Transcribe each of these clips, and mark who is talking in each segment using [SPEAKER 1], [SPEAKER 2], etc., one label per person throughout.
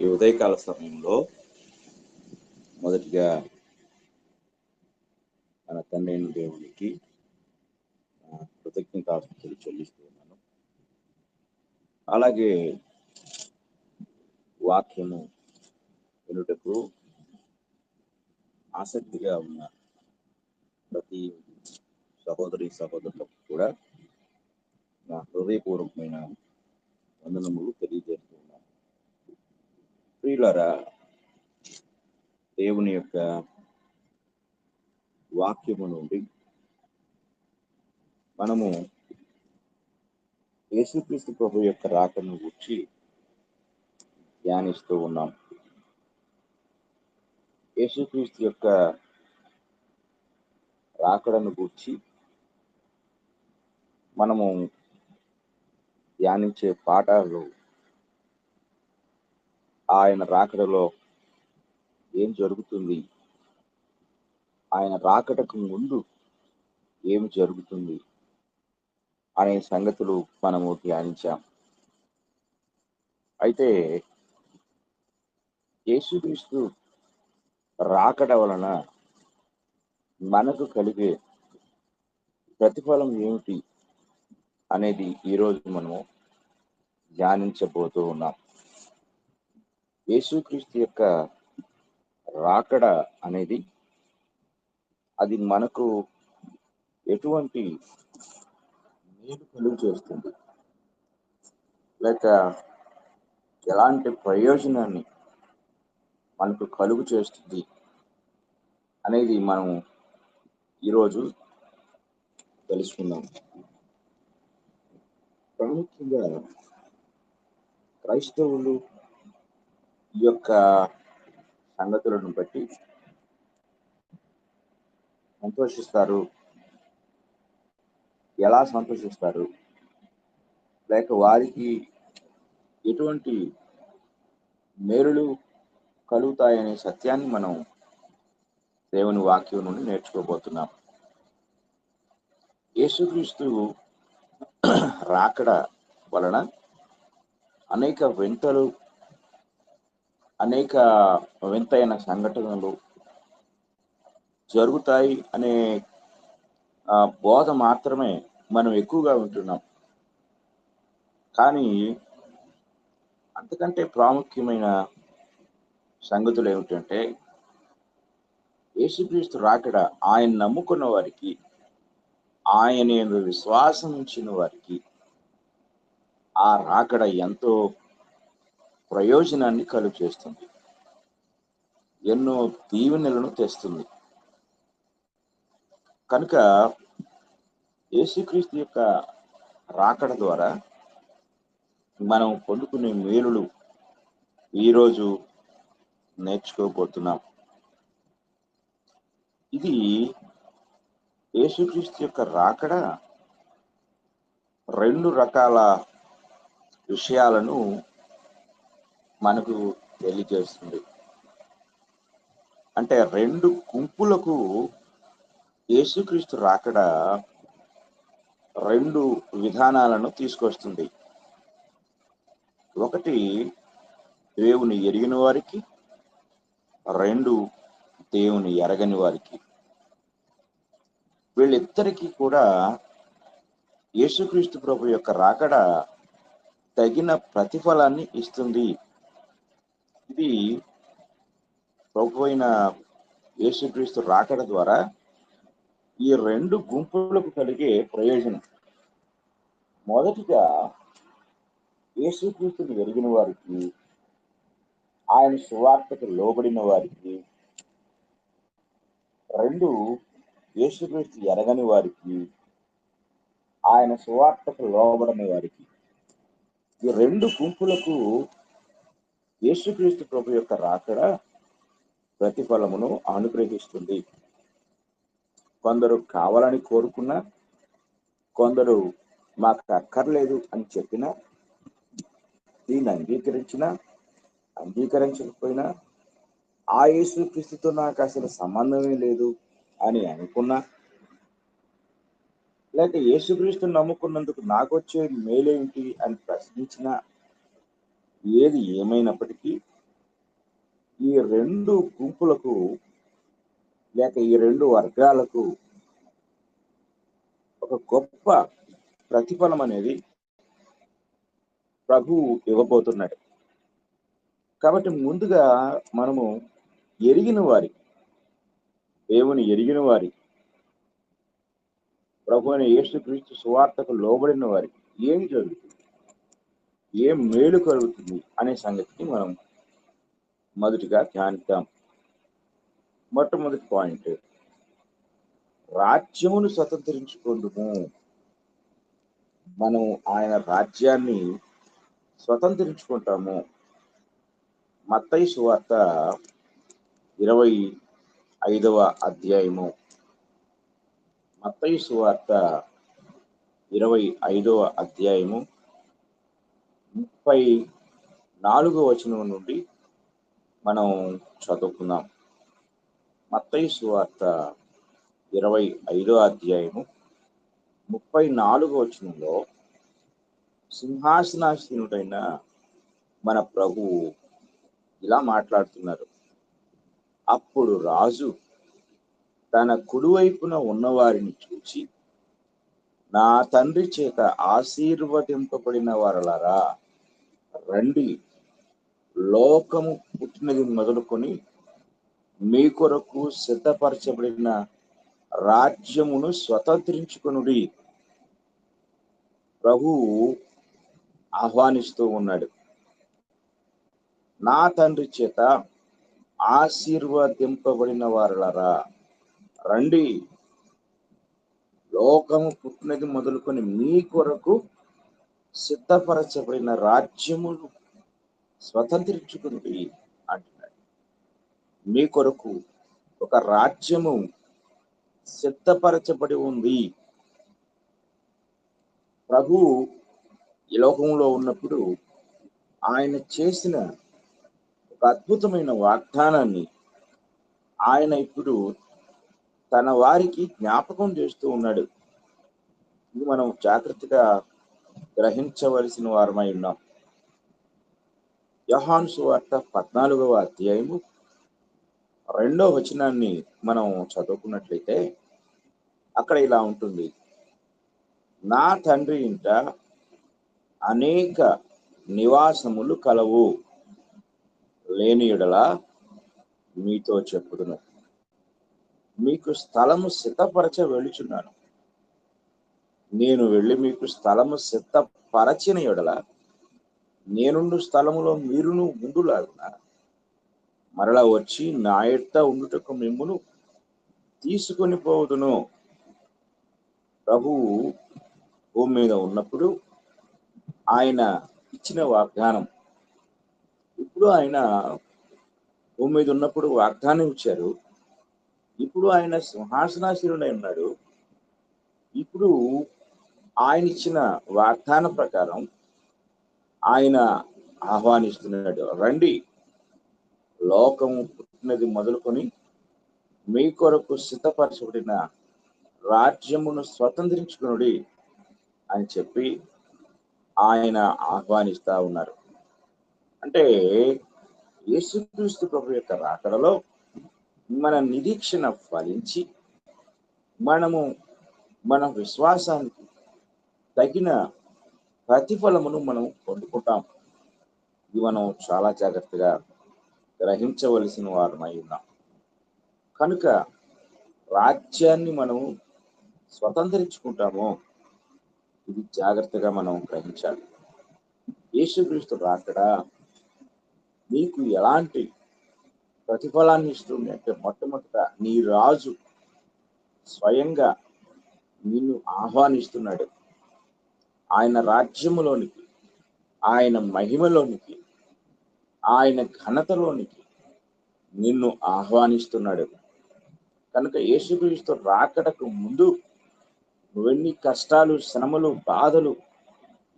[SPEAKER 1] ఈ ఉదయకాల సమయంలో మొదటిగా మన తండ్రి అయిన దేవునికి కృతజ్ఞతాస్తుతులు చెల్లిస్తున్నాను. అలాగే వాక్యము వినుటకు ఆసక్తిగా ఉన్న ప్రతి సహోదరి సహోదరులకు కూడా నా హృదయపూర్వకమైన వందనములు తెలియజేస్తున్నాను. ప్రియులారా, దేవుని యొక్క వాక్యము నుండి మనము యేసుక్రీస్తు ప్రభు యొక్క రాకను గురించి ధ్యానిస్తూ ఉన్నాం. యేసుక్రీస్తు యొక్క రాకడను గురించి మనము ధ్యానించే పాఠాలు ఆయన రాకడలో ఏం జరుగుతుంది, ఆయన రాకడకు ముందు ఏమి జరుగుతుంది అనే సంగతులు మనము ధ్యానించాం. అయితే యేసుక్రీస్తు రాకడ వలన మనకు కలిగే ప్రతిఫలం ఏమిటి అనేది ఈరోజు మనము ధ్యానించబోతూ ఉన్నాం. యేసుక్రీస్తు యొక్క రాకడ అనేది అది మనకు ఎటువంటి మేలు కలుగు చేస్తుంది, లేక ఎలాంటి ప్రయోజనాన్ని మనకు కలుగు చేస్తుంది అనేది మనం ఈరోజు తెలుసుకుందాం. ప్రాముఖ్యంగా క్రైస్తవులు ఈ యొక్క సంగతులను బట్టి సంతోషిస్తారు. ఎలా సంతోషిస్తారు, లేక వారికి ఎటువంటి మేలులు కలుగుతాయనే సత్యాన్ని మనం దేవుని వాక్యం నుండి నేర్చుకోబోతున్నాం. యేసుక్రీస్తు రాకడ వలన అనేక వింతైన సంఘటనలు జరుగుతాయి అనే బోధ మాత్రమే మనం ఎక్కువగా వింటున్నాం. కానీ అంతకంటే ప్రాముఖ్యమైన సంగతులు ఏమిటంటే, యేసుక్రీస్తు రాకడ ఆయన నమ్ముకున్న వారికి, ఆయన విశ్వాసం ఉంచిన వారికి ఆ రాకడ ఎంతో ప్రయోజనాన్ని కలుగు చేస్తుంది, ఎన్నో దీవెనలను తెస్తుంది. కనుక యేసుక్రీస్తు యొక్క రాకడ ద్వారా మనం పొందుకునే మేలులు ఈరోజు నేర్చుకోబోతున్నాం. ఇది యేసుక్రీస్తు యొక్క రాకడ రెండు రకాల విషయాలను మనకు తెలియజేస్తుంది. అంటే రెండు గుంపులకు యేసుక్రీస్తు రాకడ రెండు విధానాలను తీసుకొస్తుంది. ఒకటి దేవుని ఎరిగిన వారికి, రెండు దేవుని ఎరగని వారికి. వీళ్ళిద్దరికీ కూడా యేసుక్రీస్తు ప్రభు యొక్క రాకడ తగిన ప్రతిఫలాన్ని ఇస్తుంది. ఇది ప్రభు అయిన యేసుక్రీస్తు రాకడ ద్వారా ఈ రెండు గుంపులకు కలిగే ప్రయోజనం. మొదటిగా యేసుక్రీస్తుని ఎరిగిన వారికి, ఆయన సువార్తకు లోబడిన వారికి. రెండు, యేసుక్రీస్తు ఎరగని వారికి, ఆయన సువార్తకు లోబడని వారికి. ఈ రెండు గుంపులకు యేసుక్రీస్తు ప్రభు యొక్క రాకడ ప్రతిఫలమును అనుగ్రహిస్తుంది. కొందరు కావాలని కోరుకున్నా, కొందరు మాకు అక్కర్లేదు అని చెప్పినా, దీన్ని అంగీకరించకపోయినా, ఆ యేసుక్రీస్తుతో నాకు అసలు సంబంధమే లేదు అని అనుకున్నా, లేక యేసుక్రీస్తుని నమ్ముకున్నందుకు నాకు వచ్చే మేలేంటి అని ప్రశ్నించినా, ఏది ఏమైనప్పటికీ ఈ రెండు గుంపులకు లేక ఈ రెండు వర్గాలకు ఒక గొప్ప ప్రతిఫలం అనేది ప్రభువు ఇవ్వబోతున్నాడు. కాబట్టి ముందుగా మనము ఎరిగిన వారి, దేవుని ఎరిగిన వారి, ప్రభు అయిన యేసుక్రీస్తు సువార్తకు లోబడిన వారికి ఏం జరుగుతుంది, ఏం మేలు కలుగుతుంది అనే సంగతిని మనం మొదటిగా ధ్యానిద్దాం. మొట్టమొదటి పాయింట్, రాజ్యమును స్వతంత్రించుకుందుము. మనం ఆయన రాజ్యాన్ని స్వతంత్రించుకుంటాము. మత్తయి సువార్త 25వ అధ్యాయము, మత్తయి సువార్త 25వ అధ్యాయము 34వ వచనం నుండి మనం చదువుకుందాం. మత్తయి సువార్త 25వ అధ్యాయము 34వ వచనంలో సింహాసనాసీనుడైన మన ప్రభువు ఇలా మాట్లాడుతున్నారు. అప్పుడు రాజు తన కుడివైపున ఉన్నవారిని చూచి, నా తండ్రి చేత ఆశీర్వదింపబడిన వారలారా, రండి, లోకము పుట్టినది మొదలుకొని మీ కొరకు సిద్ధపరచబడిన రాజ్యమును స్వతంత్రించుకొనుడి. ప్రభువు ఆహ్వానిస్తూ ఉన్నాడు. నా తండ్రి చేత ఆశీర్వదింపబడిన వారలారా, రండి, లోకము పుట్టినది మొదలుకొని మీ కొరకు సిద్ధపరచబడిన రాజ్యమును స్వతంత్రించుకుని అంటున్నాడు. మీ కొరకు ఒక రాజ్యము సిద్ధపరచబడి ఉంది. ప్రభువు ఈ లోకంలో ఉన్నప్పుడు ఆయన చేసిన ఒక అద్భుతమైన వాగ్దానాన్ని ఆయన ఇప్పుడు తన వారికి జ్ఞాపకం చేస్తూ ఉన్నాడు. ఇది మనం జాగ్రత్తగా గ్రహించవలసిన వారమై ఉన్నాం. యోహాను సువార్త 14వ అధ్యాయము 2వ వచనాన్ని మనం చదువుకున్నట్లయితే అక్కడ ఇలా ఉంటుంది, నా తండ్రి ఇంట అనేక నివాసములు కలవు, లేని యెడల మీతో చెప్పుదును. మీకు స్థలము సిద్ధపరచ వెళ్ళుచున్నాను. నేను వెళ్ళి మీకు స్థలము సిద్ధపరచిన యెడల నేనుండు స్థలములో మీరును ఉండులాగున మరలా వచ్చి నా ఎద్ద ఉండుటకు మిమ్మును తీసుకొని పోవుదును. ప్రభువు భూమి మీద ఉన్నప్పుడు ఆయన ఇచ్చిన వాగ్దానం, ఇప్పుడు ఆయన భూమి మీద ఉన్నప్పుడు వాగ్దానం ఇచ్చారు. ఇప్పుడు ఆయన సింహాసనాసీనుడై ఉన్నాడు. ఇప్పుడు ఆయన ఇచ్చిన వాగ్దానం ప్రకారం ఆయన ఆహ్వానిస్తున్నాడు, రండి, లోకము పుట్టినది మొదలుకొని మీ కొరకు సిద్ధపరచబడిన రాజ్యమును స్వతంత్రించుకునుడి అని చెప్పి ఆయన ఆహ్వానిస్తా ఉన్నారు. అంటే యేసుక్రీస్తు ప్రభు యొక్క రాకడలో మన నిరీక్షణ ఫలించి మనము మన విశ్వాసానికి తగిన ప్రతిఫలమును మనం పొందుకుంటాం. ఇది మనం చాలా జాగ్రత్తగా గ్రహించవలసిన వారమై ఉన్నాం. కనుక రాజ్యాన్ని మనం స్వతంత్రించుకుంటాము, ఇది జాగ్రత్తగా మనం గ్రహించాలి. యేసుక్రీస్తు రాకడా నీకు ఎలాంటి ప్రతిఫలాన్ని ఇస్తుంది అంటే, మొట్టమొదట నీ రాజు స్వయంగా నిన్ను ఆహ్వానిస్తున్నాడు. ఆయన రాజ్యములోనికి, ఆయన మహిమలోనికి, ఆయన ఘనతలోనికి నిన్ను ఆహ్వానిస్తున్నాడు. కనుక యేసుక్రీస్తు రాకడకు ముందు నువ్వెన్ని కష్టాలు, శ్రమలు, బాధలు,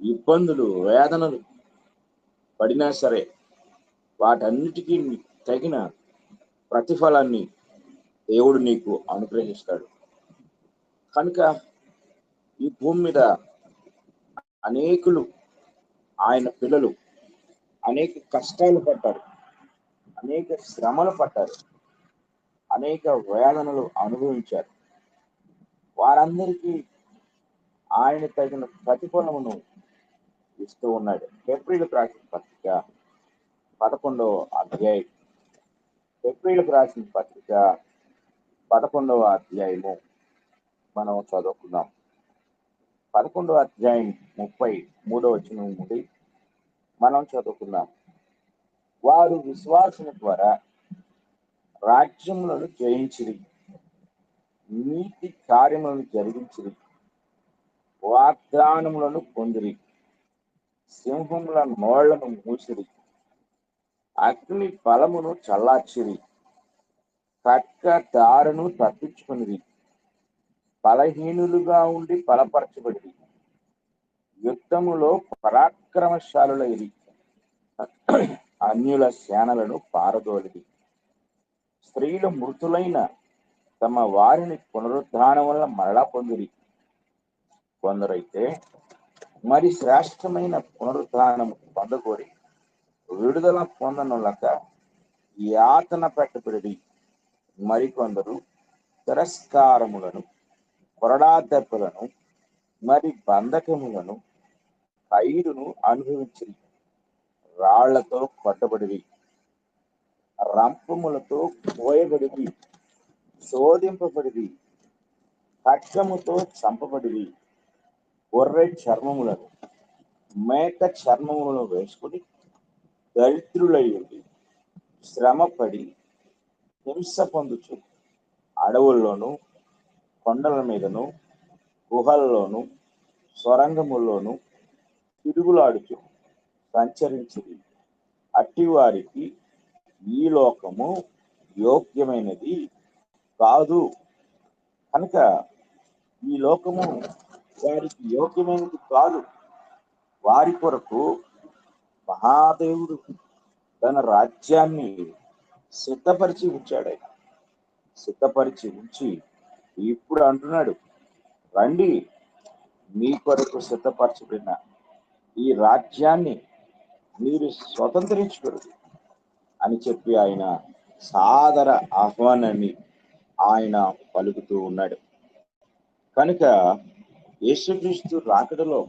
[SPEAKER 1] ఇబ్బందులు, వేదనలు పడినా సరే వాటన్నిటికీ తగిన ప్రతిఫలాన్ని దేవుడు నీకు అనుగ్రహిస్తాడు. కనుక ఈ భూమి మీద అనేకులు, ఆయన పిల్లలు అనేక కష్టాలు పడ్డారు. అనేక శ్రమలు పడ్డారు, అనేక వేదనలు అనుభవించారు. వారందరికీ ఆయన తగిన ప్రతిఫలమును ఇస్తూ ఉన్నాడు. హెబ్రీయులకు రాసిన పత్రిక 11వ అధ్యాయం, హెబ్రీయులకు రాసిన పత్రిక 11వ అధ్యాయము మనం చదువుకుందాం. 11వ అధ్యాయం 33వ వచనం నుండి మనం చదువుకుందాం. వారు విశ్వాసము ద్వారా రాజ్యములను జయించిరి, నీతి కార్యములను జరిగించిరి, వాగ్దానములను పొందిరి, సింహముల నోళ్లను మూసిరి, అగ్ని బలమును చల్లార్చిరి, ఖడ్గ దారును తప్పించుకునిరి, బలహీనులుగా ఉండి బలపరచబడి యుద్ధములో పరాక్రమశాలులైరి, అన్యుల సేనలను పారదోలిరి. స్త్రీలు మృతులైన తమ వారిని పునరుద్ధానం వల్ల మరలా పొందిరి. కొందరైతే మరి శ్రేష్టమైన పునరుద్ధానం పొందకోరి విడుదల పొందనులక యాతన పెట్టబడి, మరికొందరు తిరస్కారములను, కొరడా దెబ్బలను, మరి బంధకములను, ఖైదును అనుభవించిరి, రాళ్లతో కొట్టబడిరి, రంపములతో కోయబడిరి, శోధింపబడిరి, ఖడ్గముతో చంపబడిరి, గొర్రె చర్మములను, మేక చర్మములను వేసుకుని దరిద్రులై ఉండి శ్రమపడి హింస పొందుచు అడవుల్లోనూ, కొండల మీదను, గుహల్లోనూ, సొరంగముల్లోనూ తిరుగులాడుచు సంచరించింది. అట్టివారికి ఈ లోకము యోగ్యమైనది కాదు. కనుక ఈ లోకము వారికి యోగ్యమైనది కాదు. వారి కొరకు మహాదేవుడు తన రాజ్యాన్ని సిద్ధపరిచి ఉంచాడు. సిద్ధపరిచి ఉంచి ఇప్పుడు అంటున్నాడు, రండి, మీ కొరకు సిద్ధపరచబడిన ఈ రాజ్యాన్ని మీరు స్వతంత్రించుకోరు అని చెప్పి ఆయన సాదర ఆహ్వానాన్ని ఆయన పలుకుతూ ఉన్నాడు. కనుక యేసుక్రీస్తు రాకడలో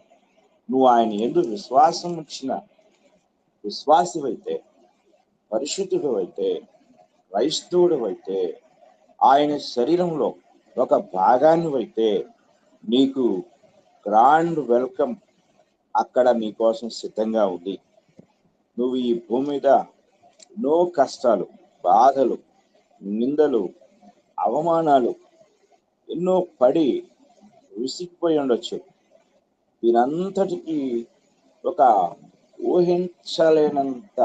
[SPEAKER 1] నువ్వు ఆయన యందు విశ్వాసం ఉంచిన విశ్వాసివైతే, పరిశుద్ధుడు అయితే, క్రైస్తవుడు అయితే, ఆయన శరీరంలో ఒక భాగాన్ని అయితే నీకు గ్రాండ్ వెల్కమ్ అక్కడ నీ కోసం సిద్ధంగా ఉంది. నువ్వు ఈ భూమి మీద ఎన్నో కష్టాలు, బాధలు, నిందలు, అవమానాలు ఎన్నో పడి విసిగిపోయి ఉండొచ్చు. దీనంతటికీ ఒక ఊహించలేనంత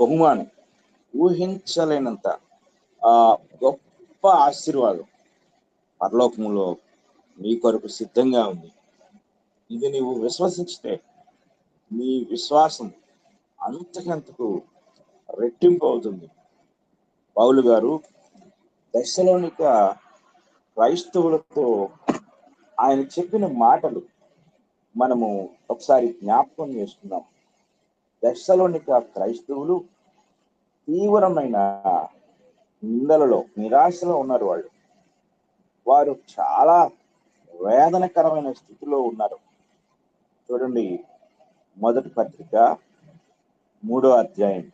[SPEAKER 1] బహుమానం, ఊహించలేనంత గొప్ప ఆశీర్వాదం పరలోకములో నీ కొరకు సిద్ధంగా ఉంది. ఇది నీవు విశ్వసించితే నీ విశ్వాసం అంతకంతకు రెట్టింపు అవుతుంది. పౌలు గారు దెస్సలోనిక క్రైస్తవులతో ఆయన చెప్పిన మాటలు మనము ఒకసారి జ్ఞాపకం చేసుకుందాం. దెస్సలోనిక క్రైస్తవులు తీవ్రమైన నిందలలో, నిరాశలో ఉన్నారు. వారు చాలా వేదనకరమైన స్థితిలో ఉన్నారు. చూడండి, మొదటి పత్రిక 3వ అధ్యాయం,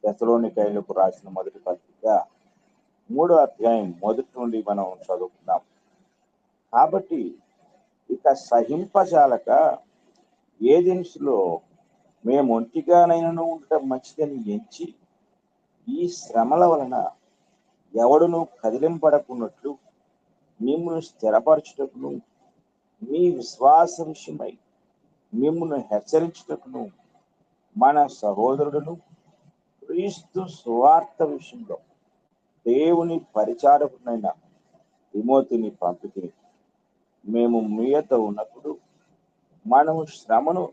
[SPEAKER 1] దెస్సలోనికయులకు రాసిన మొదటి పత్రిక 3వ అధ్యాయం మొదటి నుండి మనం చదువుకుందాం. కాబట్టి ఇక సహింపజాలక ఏథెన్సులో మేము ఒంటిగానైనా ఉండటం మంచిదని ఎంచి ఈ శ్రమల వలన ఎవడును కదిలింపడకున్నట్లు మిమ్మును స్థిరపరచుటకును, మీ విశ్వాస విషయమై మిమ్మును హెచ్చరించుటకును మన సహోదరుడును క్రీస్తు సువార్త విషయంలో దేవుని పరిచారకుడైన తిమోతిని పంపితిని. మేము మీ యొద్ద ఉన్నప్పుడు మనము శ్రమను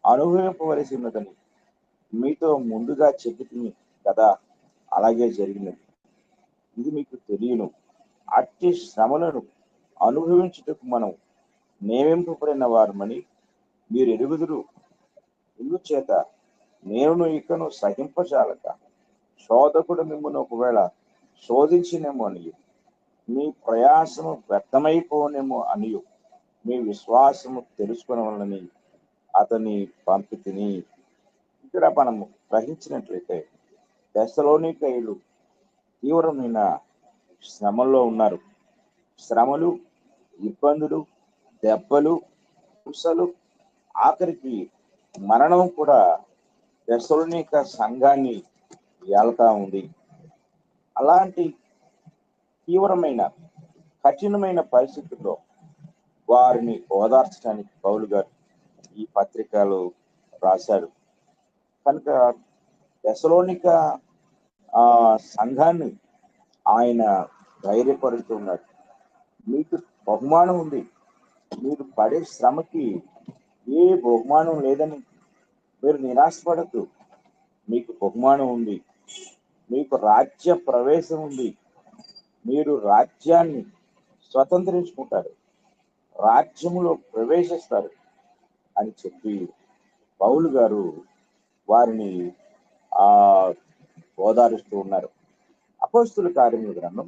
[SPEAKER 1] అనుభవింపవలసి ఉన్నదని మీతో ముందుగా చెబుతుంది కదా, అలాగే జరిగినది. ఇది మీకు తెలియను. అట్టి శ్రమలను అనుభవించుటకు మనం నియమింపబడిన వారమని మీరు ఎరుగుదురు. ఇందుచేత నేను ఇకను సహింపజాలక శోధకుడు మిమ్మల్ని ఒకవేళ శోధించినేమో అని, మీ ప్రయాసము వ్యర్థమైపోనేమో అని, మీ విశ్వాసము తెలుసుకునవలని అతని పంపితిని. ఇక్కడ మనము గ్రహించినట్లయితే తెస్సలోనికయులు తీవ్రమైన శ్రమల్లో ఉన్నారు. శ్రమలు, ఇబ్బందులు, దెబ్బలు, హింసలు, ఆఖరికి మరణం కూడా తెస్సలోనిక సంఘాన్ని ఏళ్తా ఉంది. అలాంటి తీవ్రమైన కఠినమైన పరిస్థితుల్లో వారిని ఓదార్చడానికి పౌలు గారు ఈ పత్రికలు రాశాడు. కనుక తెస్సలోనిక సంఘాన్ని ఆయన ధైర్యపరుస్తున్నాడు. మీకు బహుమానం ఉంది, మీరు పడే శ్రమకి ఏ బహుమానం లేదని మీరు నిరాశపడద్దు. మీకు బహుమానం ఉంది, మీకు రాజ్య ప్రవేశం ఉంది, మీరు రాజ్యాన్ని స్వతంత్రించుకుంటారు, రాజ్యములో ప్రవేశిస్తారు అని చెప్పి పౌలు గారు వారిని ఓదారుస్తూ ఉన్నారు. అపోస్తుల కార్యముల గ్రంథం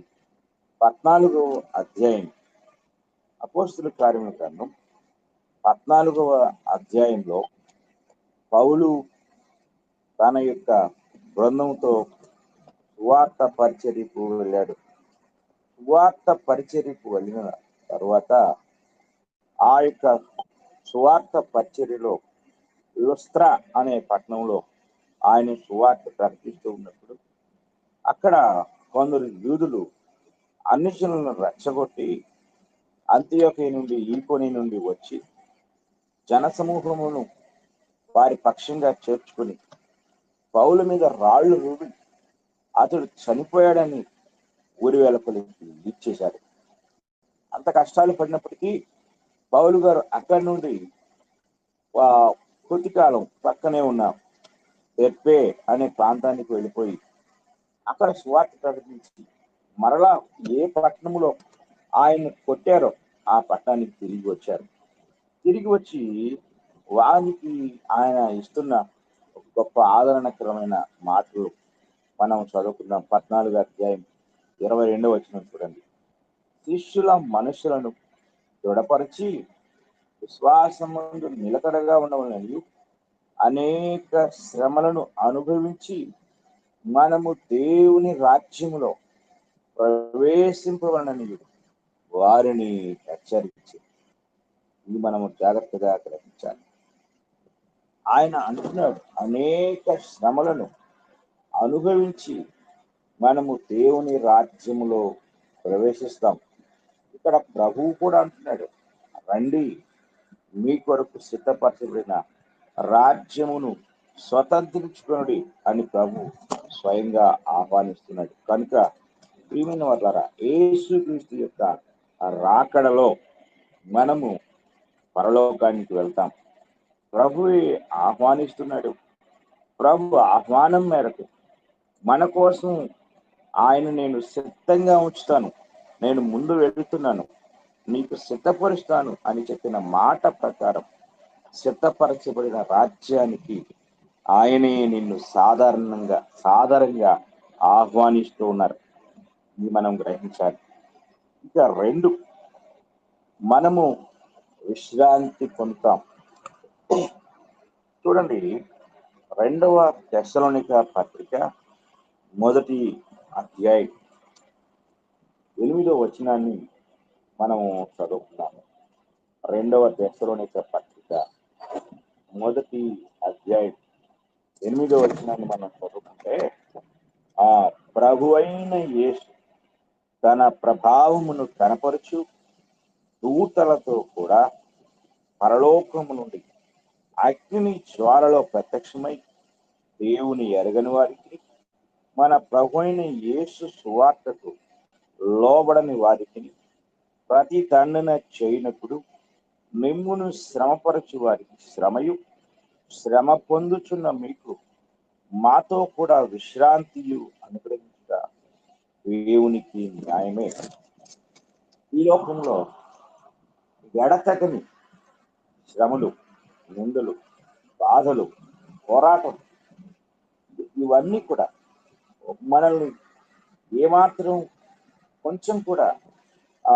[SPEAKER 1] 14వ అధ్యాయం, అపోస్తుల కార్యముల గ్రంథం 14వ అధ్యాయంలో పౌలు తన యొక్క బృందంతో సువార్త పరిచర్యకు వెళ్ళాడు. సువార్త పరిచర్యకు వెళ్ళిన తర్వాత ఆ యొక్క సువార్త పరిచర్యలో లుస్త్రా అనే పట్టణంలో ఆయన సువార్త ప్రకటిస్తూ ఉన్నప్పుడు అక్కడ కొందరు యూదులు అన్యజనులను రెచ్చగొట్టి అంతియోకియ నుండి, ఈకొని నుండి వచ్చి జనసమూహమును వారి పక్షంగా చేర్చుకుని పౌలు మీద రాళ్లు రువి అతడు చనిపోయాడని ఊరి వెలుపలికి ఇచ్చేశారు. అంత కష్టాలు పడినప్పటికీ పౌలు గారు అక్కడి నుండి కొద్ది కాలం పక్కనే ఉన్న తెప్పే అనే ప్రాంతానికి వెళ్ళిపోయి అక్కడ సువార్త ప్రకటించి మరలా ఏ పట్టణంలో ఆయన కొట్టారో ఆ పట్టణానికి తిరిగి వచ్చారు. తిరిగి వచ్చి వారికి ఆయన ఇస్తున్న గొప్ప ఆదరణకరమైన మాటలు మనం చదువుకున్నాం. 14వ అధ్యాయం 22వ వచనం చూడండి. శిష్యుల మనుషులను దృఢపరిచి విశ్వాసమందు నిలకడగా ఉండవలని అనేక శ్రమలను అనుభవించి మనము దేవుని రాజ్యములో ప్రవేశింపవలనని వారిని హెచ్చరించి, ఇది మనము జాగ్రత్తగా గ్రహించాలి. ఆయన అంటున్నాడు, అనేక శ్రమలను అనుభవించి మనము దేవుని రాజ్యములో ప్రవేశిస్తాం. ఇక్కడ ప్రభువు కూడా అంటున్నాడు, రండి, మీ కొరకు సిద్ధపరచబడిన రాజ్యమును స్వతంత్రించుకొనుడి అని ప్రభు స్వయంగా ఆహ్వానిస్తున్నాడు. కనుక ప్రియమైన వారులారా, యేసుక్రీస్తు యొక్క రాకడలో మనము పరలోకానికి వెళ్తాం. ప్రభువే ఆహ్వానిస్తున్నాడు. ప్రభు ఆహ్వానం మేరకు మన కోసం ఆయన, నేను సిద్ధంగా ఉంచుతాను, నేను ముందు వెళ్తున్నాను, నీకు సిద్ధపరుస్తాను అని చెప్పిన మాట ప్రకారం సిద్ధపరచబడిన రాజ్యానికి ఆయనే నిన్ను సాధారణంగా ఆహ్వానిస్తూ ఉన్నారు. ఇది మనం గ్రహించాలి. ఇక 2, మనము విశ్రాంతి పొందుతాం. చూడండి, 2వ తెస్సలోనిక పత్రిక 1వ అధ్యాయం 8వ వచనాన్ని మనము చదువుకున్నాము. 2వ తెస్సలోనిక పత్రిక 1వ అధ్యాయం 8వ వచనాన్ని మనం చదువుకుంటే, ఆ ప్రభువైన యేసు తన ప్రభావమును కనపరుచు దూతలతో కూడా పరలోకము నుండి అగ్ని జ్వాలలో ప్రత్యక్షమై దేవుని ఎరగని వారికి, మన ప్రభువైన యేసు సువార్తకు లోబడని వారికి ప్రతి దండన చేయనప్పుడు మిమ్మును శ్రమపరచు వారికి శ్రమయు, శ్రమ పొందుచున్న మీకు మాతో కూడా విశ్రాంతియు అనుగ్రహించుట దేవునికి న్యాయమే. ఈ లోకంలో ఎడతెగని శ్రమలు, నిందలు, బాధలు, పోరాటం, ఇవన్నీ కూడా మనల్ని ఏమాత్రం కొంచెం కూడా ఆ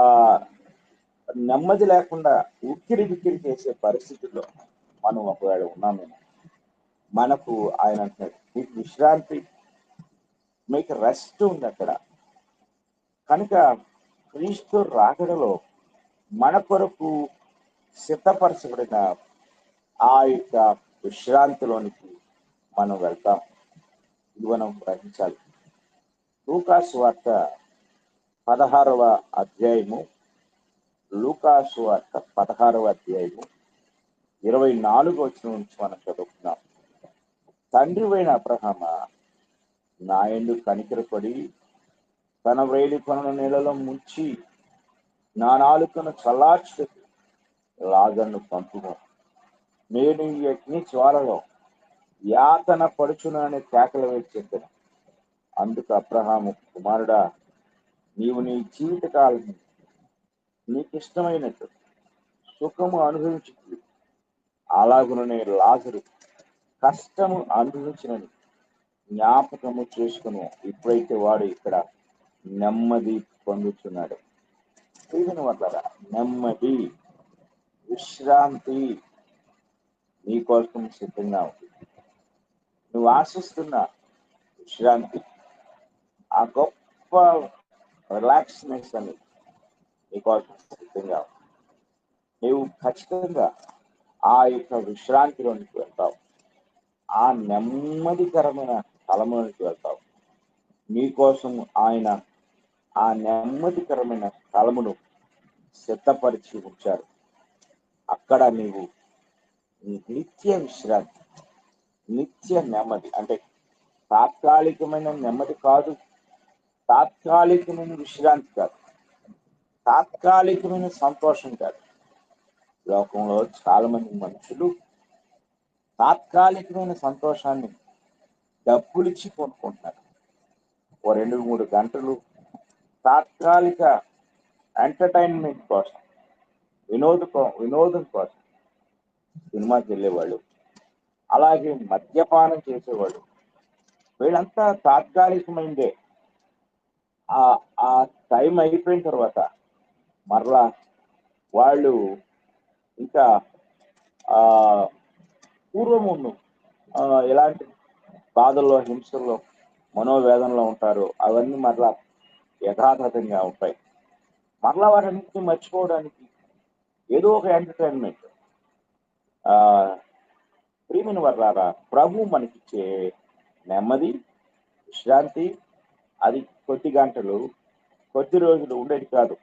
[SPEAKER 1] నెమ్మది లేకుండా ఉక్కిరి బిక్కిరి చేసే పరిస్థితుల్లో మనం ఒకవేళ ఉన్నాము. మనకు ఆయన అంటున్నాడు, మీకు విశ్రాంతి, మీకు రెస్ట్ ఉంది అక్కడ. కనుక క్రీస్తు రాకడలో మన కొరకు సిద్ధపరచబడిన ఆ యొక్క విశ్రాంతిలోనికి మనం వెళ్తాం. ఇది మనం గ్రహించాలి. లూకాసు వార్త 16వ అధ్యాయము, లూకాసు వార్త 16వ అధ్యాయము 24వ వచనం నుంచి మనం చదువుకున్నాం. తండ్రివైన అబ్రహామా, నా యందు కనికరపడి తన వ్రేలి పనుల నీళ్ళలో ముంచి నా నాలుకను చల్లార్చి లాజరును పంపుము. నేను ఈ అగ్ని జ్వాలలో యాతన పడుచునని కేకలు వేసి చెప్పాను. అందుకు అబ్రహాము, కుమారుడా, నీవు నీ జీవితకాలం నీకు ఇష్టమైనట్టు సుఖము అనుభవించు, అలాగుననే లాజరు కష్టము అనుభవించినని జ్ఞాపకము చేసుకుని ఇప్పుడైతే వాడు ఇక్కడ నెమ్మది పొందుతున్నాడు. దీని వల్ల నెమ్మది, విశ్రాంతి నీకోసం సిద్ధంగా ఉంది. నువ్వు ఆశిస్తున్న విశ్రాంతి, ఆ గొప్ప రిలాక్స్నెస్ అని నీకోసం సిద్ధంగా ఉంది. నీవు ఖచ్చితంగా ఆ యొక్క విశ్రాంతిలోనికి వెళ్తావు. ఆ నెమ్మదికరమైన స్థలములోనికి వెళ్తావు. నీకోసం ఆయన ఆ నెమ్మదికరమైన స్థలమును సిద్ధపరిచి ఉంచారు. అక్కడ నీవు నిత్య విశ్రాంతి, నిత్య నెమ్మది, అంటే తాత్కాలికమైన నెమ్మది కాదు, తాత్కాలికమైన విశ్రాంతి కాదు, తాత్కాలికమైన సంతోషం కాదు. లోకంలో చాలా మంది మనుషులు తాత్కాలికమైన సంతోషాన్ని డబ్బులిచ్చి కొనుక్కుంటున్నారు. ఓ 2-3 గంటలు తాత్కాలిక ఎంటర్టైన్మెంట్ కోసం, వినోదం కోసం సినిమాకి వెళ్ళేవాళ్ళు, అలాగే మద్యపానం చేసేవాళ్ళు, వీళ్ళంతా తాత్కాలికమైందే. ఆ టైం అయిపోయిన తర్వాత మరలా వాళ్ళు ఇంకా పూర్వమును ఎలాంటి బాధల్లో, హింసల్లో, మనోవేదనలో ఉంటారు. అవన్నీ మరలా యథాతథంగా ఉంటాయి. మరలా వాటన్నింటినీ మర్చిపోవడానికి ఏదో ఒక ఎంటర్టైన్మెంట్. ప్రియమైన వర్లారా, ప్రభు మనకిచ్చే నెమ్మది, విశ్రాంతి అది కొద్ది గంటలు, కొద్ది రోజులు ఉండేది కాదు.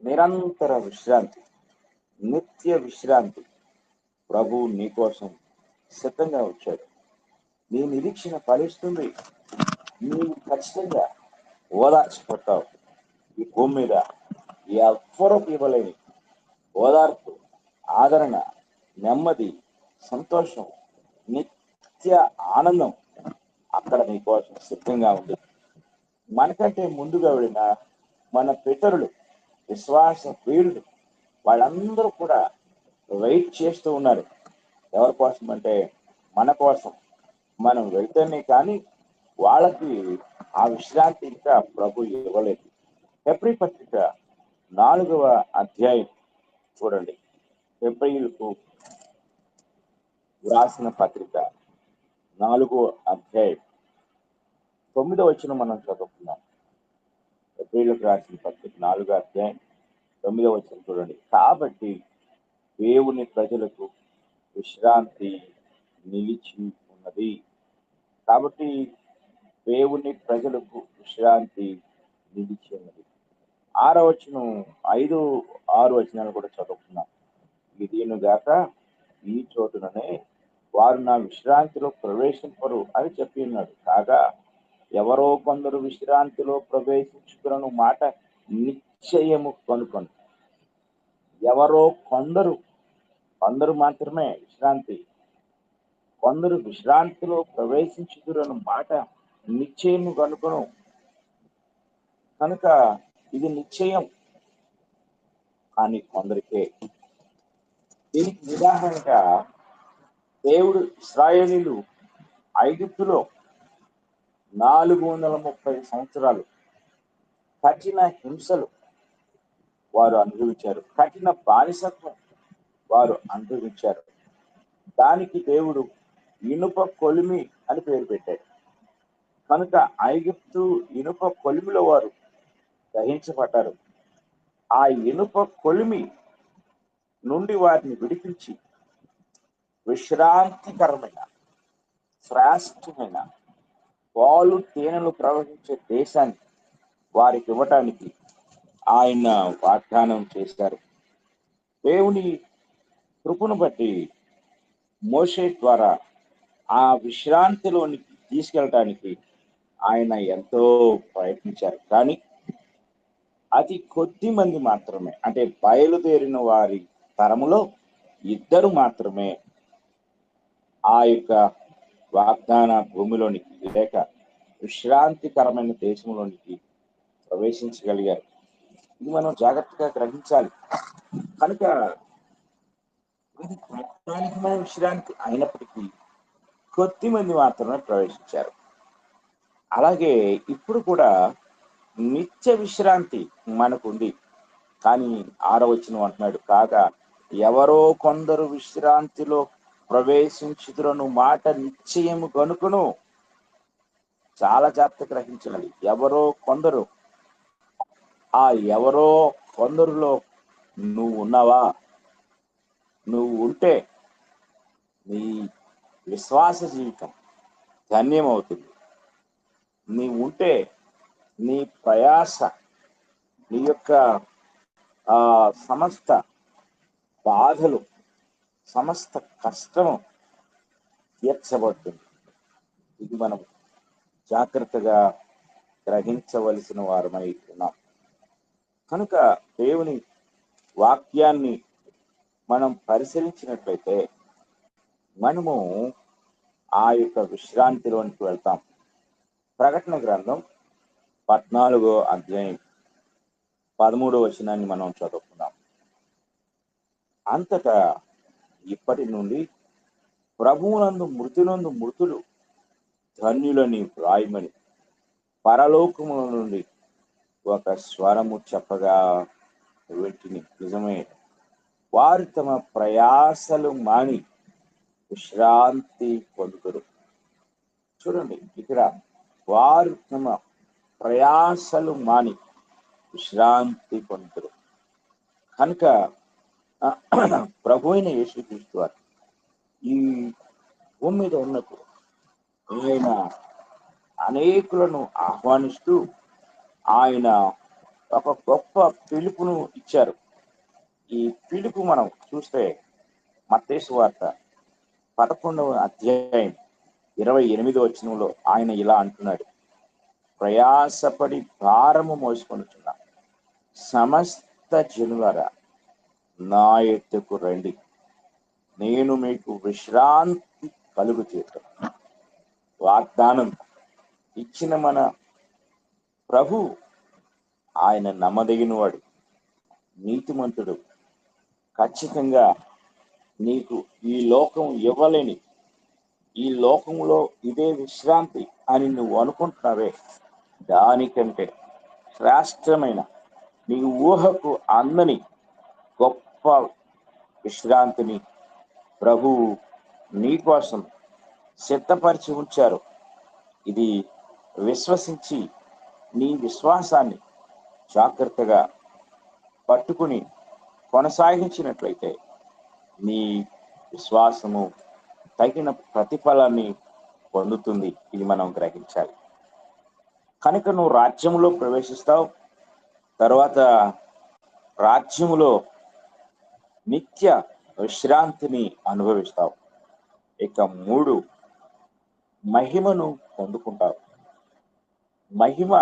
[SPEAKER 1] నిరంతర విశ్రాంతి, నిత్య విశ్రాంతి ప్రభు నీకోసం సిద్ధంగా వచ్చాడు. నీ నిరీక్షణ ఫలిస్తుంది. నీవు ఖచ్చితంగా ఓదార్చబడతావు. ఈ భూమి మీద ఎవ్వరూ ఇవ్వలేని ఓదార్పు, ఆదరణ, నెమ్మది, సంతోషం, నిత్య ఆనందం అక్కడ నీకోసం సిద్ధంగా ఉంది. మనకంటే ముందుగా వెళ్ళిన మన పితరులు, విశ్వాస వీరులు, వాళ్ళందరూ కూడా వెయిట్ చేస్తూ ఉన్నారు. ఎవరి కోసం అంటే మన కోసం. మనం వెళ్తేనే కానీ వాళ్ళకి ఆ విశ్రాంతి ఇంకా ప్రభు ఇవ్వలేదు. హెబ్రీ పత్రిక 4వ అధ్యాయం చూడండి. హెబ్రీయులకు రాసిన పత్రిక 4వ అధ్యాయం 9వ వచనం మనం చదువుకున్నాం. హెబ్రీయులకు రాసిన పత్రిక 4వ అధ్యాయం 9వ వచనం చూడండి. కాబట్టి దేవుని ప్రజలకు విశ్రాంతి నిలిచి ఉన్నది. కాబట్టి దేవుని ప్రజలకు విశ్రాంతి నిలిచి ఉన్నది. 6వ వచనం, 5-6 వచనాలు కూడా చదువుకున్నాం. ఇదిను గాక ఈ చోటుననే వారు నా విశ్రాంతిలో ప్రవేశింపరు అని చెప్పి ఉన్నాడు. కాగా ఎవరో కొందరు విశ్రాంతిలో ప్రవేశించుకున్న మాట నిశ్చయము కనుకొని. ఎవరో కొందరు మాత్రమే విశ్రాంతి, కొందరు విశ్రాంతిలో ప్రవేశించుదురన్న మాట నిశ్చయము కనుకొను. కనుక ఇది నిశ్చయం, కానీ కొందరికే. దీనికి ఉదాహరణగా దేవుడు ఇశ్రాయేలీయులు ఐగుప్తులో 430 సంవత్సరాలు కఠిన హింసలు వారు అనుభవించారు, కఠిన బానిసత్వం వారు అనుభవించారు. దానికి దేవుడు ఇనుప కొలిమి అని పేరు పెట్టాడు. కనుక ఐగుప్తు ఇనుప కొలిమిలో వారు దహించబడ్డారు. ఆ ఇనుప కొలిమి నుండి వారిని విడిపించి విశ్రాంతికరమైన, శ్రేష్టమైన, పాలు తేనెలు ప్రవహించే దేశాన్ని వారికి ఇవ్వటానికి ఆయన వాగ్దానం చేశారు. దేవుని కృపను బట్టి మోషే ద్వారా ఆ విశ్రాంతిలోనికి తీసుకెళ్ళటానికి ఆయన ఎంతో ప్రయత్నించారు. కానీ అతి కొద్ది మంది మాత్రమే, అంటే బయలుదేరిన వారి తరములో 2 మాత్రమే ఆ యొక్క వాగ్దాన భూమిలోనికి లేక విశ్రాంతికరమైన దేశంలోనికి ప్రవేశించగలిగారు. ఇది మనం జాగ్రత్తగా గ్రహించాలి. కనుక ఇది తాత్కాలికమైన విశ్రాంతి అయినప్పటికీ కొద్ది మంది మాత్రమే ప్రవేశించారు. అలాగే ఇప్పుడు కూడా నిత్య విశ్రాంతి మనకుంది. కానీ 6వ వచనం అంటున్నాడు, కాగా ఎవరో కొందరు విశ్రాంతిలో ప్రవేశించుదురను మాట నిశ్చయము గనుకును. చాలా జాగ్రత్త గ్రహించాలి. ఎవరో కొందరు, ఆ ఎవరో కొందరులో నువ్వు ఉన్నావా? నువ్వు ఉంటే నీ విశ్వాస జీవితం ధన్యమవుతుంది. నీవు ఉంటే నీ ప్రయాస, నీ యొక్క సమస్త బాధలు, సమస్త కష్టము తీర్చబడుతుంది. ఇది మనం జాగ్రత్తగా గ్రహించవలసిన వారమై ఉన్నాం. కనుక దేవుని వాక్యాన్ని మనం పరిశీలించినట్లయితే మనము ఆ యొక్క విశ్రాంతిలోనికి వెళ్తాం. ప్రకటన గ్రంథం 14వ అధ్యాయం 13వ వచనాన్ని మనం చదువుకున్నాం. అంతటా ఇప్పటి నుండి ప్రభువునందు మృతులందు మృతులు ధన్యులని వ్రాయమని పరలోకముల నుండి ఒక స్వరము చెప్పగా వీటిని నిజమే, వారు తమ ప్రయాసలు మాని విశ్రాంతి పొందుతారు. చూడండి, ఇక్కడ వారు తమ ప్రయాసలు మాని విశ్రాంతి పొందుతారు. కనుక ప్రభు అయిన యేసుక్రీస్తు వారు ఈ భూమి మీద ఉన్నప్పుడు ఆయన అనేకులను ఆహ్వానిస్తూ ఆయన ఒక గొప్ప పిలుపును ఇచ్చారు. ఈ పిలుపు మనం చూస్తే మత్తయి సువార్త 11వ అధ్యాయం 28వ వచనంలో ఆయన ఇలా అంటున్నాడు, ప్రయాసపడి భారము మోసుకొనుచున్న సమస్త జనులారా నా ఎద్దకు రండి, నేను మీకు విశ్రాంతి కలుగు చేస్తాను. వాగ్దానం ఇచ్చిన మన ప్రభు ఆయన నమ్మదగినవాడు, నీతిమంతుడు. ఖచ్చితంగా నీకు ఈ లోకం ఇవ్వలేని, ఈ లోకంలో ఇదే విశ్రాంతి అని నువ్వు అనుకుంటున్నావే, దానికంటే శ్రేష్టమైన, నీ ఊహకు అందని గొప్ప విశ్రాంతిని ప్రభువు నీ కోసం సిద్ధపరిచి ఉంచారు. ఇది విశ్వసించి నీ విశ్వాసాన్ని జాగ్రత్తగా పట్టుకుని కొనసాగించినట్లయితే నీ విశ్వాసము తగిన ప్రతిఫలాన్ని పొందుతుంది. ఇది మనం గ్రహించాలి. కనుక నువ్వు రాజ్యములో ప్రవేశిస్తావు, తర్వాత రాజ్యములో నిత్య విశ్రాంతిని అనుభవిస్తావు. ఇక 3 మహిమను పొందుకుంటావు. మహిమ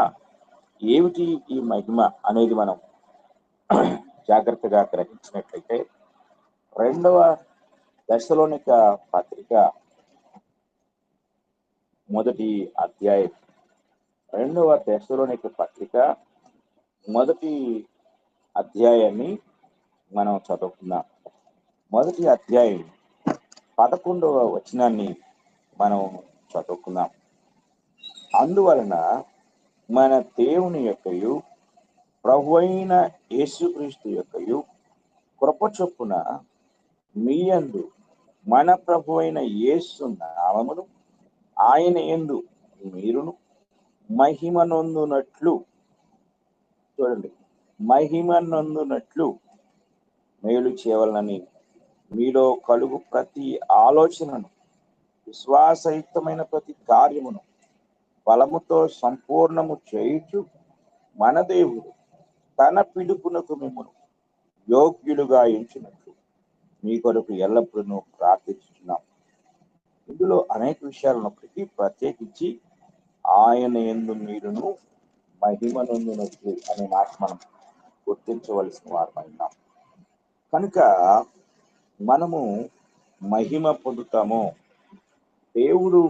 [SPEAKER 1] ఏమిటి? ఈ మహిమ అనేది మనం జాగ్రత్తగా గ్రహించినట్లయితే 2వ దశలోనిక పత్రిక 1వ అధ్యాయం, 2వ దశలోనిక పత్రిక 1వ అధ్యాయాన్ని మనం చదువుకుందాం. 1వ అధ్యాయం 11వ వచనాన్ని మనం చదువుకుందాం. అందువలన మన దేవుని యొక్కయు ప్రభు అయిన యేసుక్రీస్తు యొక్కయు కృప చొప్పున మీయందు మన ప్రభు అయిన యేసు నామమును ఆయన యందు మీరును మహిమ నొందునట్లు, చూడండి, మహిమ నొందునట్లు మేలు చేయవలనని మీలో కలుగు ప్రతి ఆలోచనను విశ్వాసయుక్తమైన ప్రతి కార్యమును బలముతో సంపూర్ణము చేయుచు మన దేవుడు తన పిలుపునకు మిమ్మును యోగ్యులుగా ఎంచినట్లు మీ కొరకు ఎల్లప్పుడూ ప్రార్థించుతున్నాం. ఇందులో అనేక విషయాలు ఉన్నప్పటికీ ప్రత్యేకించి ఆయన యందు మీరును మహిమ నొందినట్లు అనే మాట మనం గుర్తించవలసిన వారమైనాం. కనుక మనము మహిమ పొందుతామో, దేవుడు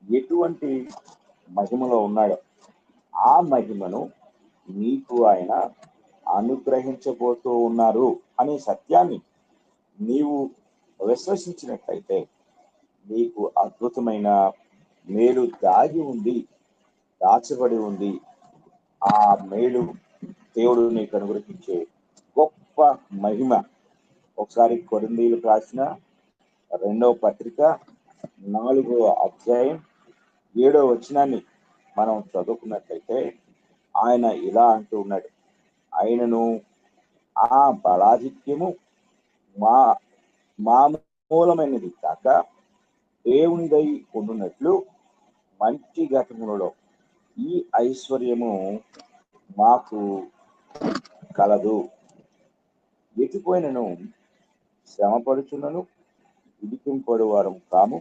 [SPEAKER 1] ఎటువంటి మహిమలో ఉన్నాడో ఆ మహిమను నీకు ఆయన అనుగ్రహించబోతూ ఉన్నారు అనే సత్యాన్ని నీవు విశ్వసించినట్లయితే నీకు అద్భుతమైన మేలు దాగి ఉంది, దాచబడి ఉంది. ఆ మేలు దేవుడు నీకు అనుగ్రహించే గొప్ప మహిమ. ఒకసారి కొరింథీయులకు రాసిన 2వ పత్రిక 4వ అధ్యాయం 7వ వచనాన్ని మనం చదువుకున్నట్లయితే ఆయన ఇలా అంటూ ఉన్నాడు, ఆయనను ఆ బలాధిక్యము మామూలమైనది కాక దేవునిదై ఉండునట్లు మంచి ఘటములలో ఈ ఐశ్వర్యము మాకు కలదు. ఎటుపోయినను శ్రమపడుచున్నను విడిపింపడు వారం కాము,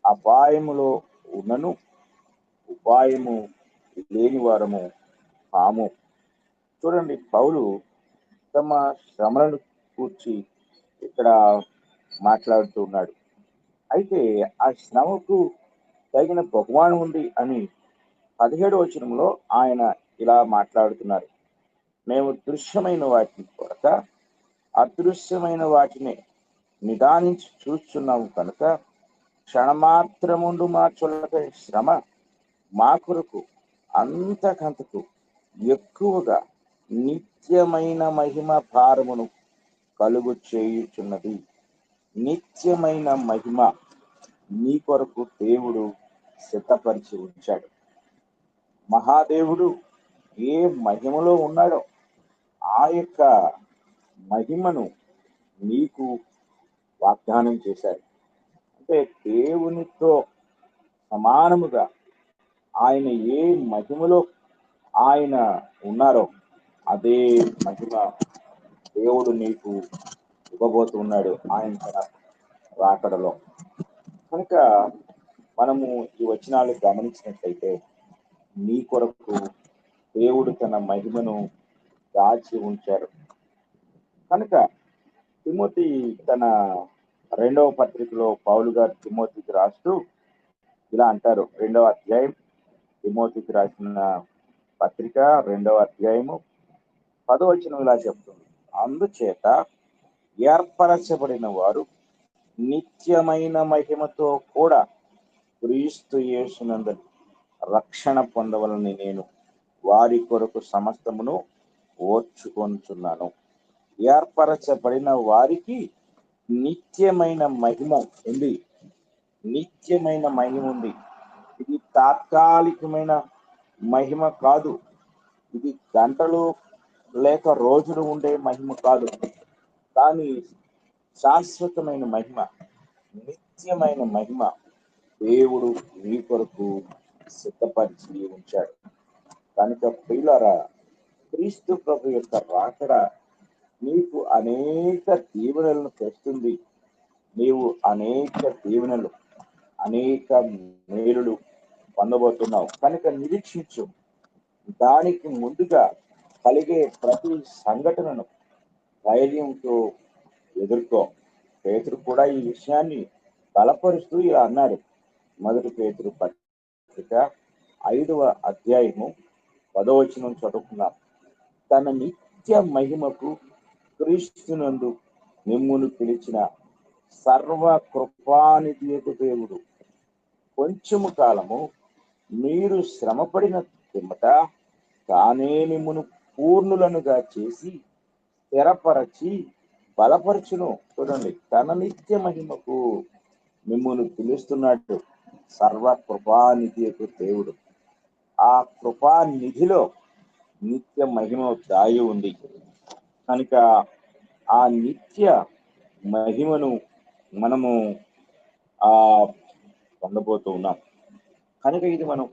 [SPEAKER 1] అపాయములో ఉన్నను ఉపాయము లేని వారము కాము. చూడండి, పౌలు తమ శ్రమలను కూర్చి ఇక్కడ మాట్లాడుతూ ఉన్నాడు. అయితే ఆ శ్రమకు తగిన బహుమానం ఉంది అని 17వ వచనంలో ఆయన ఇలా మాట్లాడుతున్నారు. మేము దృశ్యమైన వాటిని కొరక అదృశ్యమైన వాటిని నిదానించి చూస్తున్నాము కనుక క్షణమాత్రముండు మా చొల్లకై శ్రమ మా కొరకు అంతకంతకు ఎక్కువగా నిత్యమైన మహిమ భారమును కలుగు చేయుచున్నది. నిత్యమైన మహిమ నీ కొరకు దేవుడు సిద్ధపరిచి ఉంచాడు. మహాదేవుడు ఏ మహిమలో ఉన్నాడో ఆ యొక్క మహిమను నీకు వాగ్దానం చేశాడు. అంటే దేవునితో సమానముగా ఆయన ఏ మహిమలో ఆయన ఉన్నారో అదే మహిమ దేవుడు నీకు ఇవ్వబోతున్నాడు ఆయన తన రాకడలో. కనుక మనము ఈ వచనాలు గమనించినట్లయితే నీ కొరకు దేవుడు తన మహిమను దాచి ఉంచారు. కనుక తిమోతి తన 2వ పత్రికలో పౌలు గారు తిమోతికి రాస్తూ ఇలా అంటారు. 2వ అధ్యాయం తిమోతికి రాసిన పత్రిక 2వ అధ్యాయము 10వ వచనం ఇలా చెప్తుంది, అందుచేత ఏర్పరచబడిన వారు నిత్యమైన మహిమతో కూడా క్రీస్తు యేసునందు రక్షణ పొందవలని నేను వారి కొరకు సమస్తమును ఓర్చుకొనుచున్నాను. ఏర్పరచబడిన వారికి నిత్యమైన మహిమ ఉంది. నిత్యమైన మహిమ ఉంది. ఇది తాత్కాలికమైన మహిమ కాదు. ఇది గంటలు లేక రోజులు ఉండే మహిమ కాదు. కానీ శాశ్వతమైన మహిమ, నిత్యమైన మహిమ దేవుడు నీ కొరకు సిద్ధపరిచి ఉంచాడు. కనుక ప్రియులారా, క్రీస్తు ప్రభు యొక్క రాకడ నీకు అనేక దీవెనలను తెస్తుంది. నీవు అనేక దీవెనలు, అనేక మేలులు పొందబోతున్నావు. కనుక నిరీక్షించు. దానికి ముందుగా కలిగే ప్రతి సంఘటనను ధైర్యంతో ఎదుర్కో. పేతురు కూడా ఈ విషయాన్ని బలపరుస్తూ ఇలా అన్నాడు. 1 పేతురు పత్రిక 5వ అధ్యాయము 10వ వచనం చదువుకున్నాం. తన నిత్య మహిమకు క్రీస్తునందు మిమ్మును పిలిచిన సర్వ కృపానిధియకు దేవుడు కొంచెము కాలము మీరు శ్రమపడిన పిమ్మట తానే మిమ్మును పూర్ణులనుగా చేసి స్థిరపరచి బలపరచును. చూడండి, తన నిత్య మహిమకు మిమ్మును పిలుస్తున్నాడు సర్వ కృపానిధి దేవుడు. ఆ కృపానిధిలో నిత్య మహిమ దాగి ఉంది కనుక ఆ నిత్య మహిమను మనము పొందబోతూ ఉన్నాం. కనుక ఇది మనం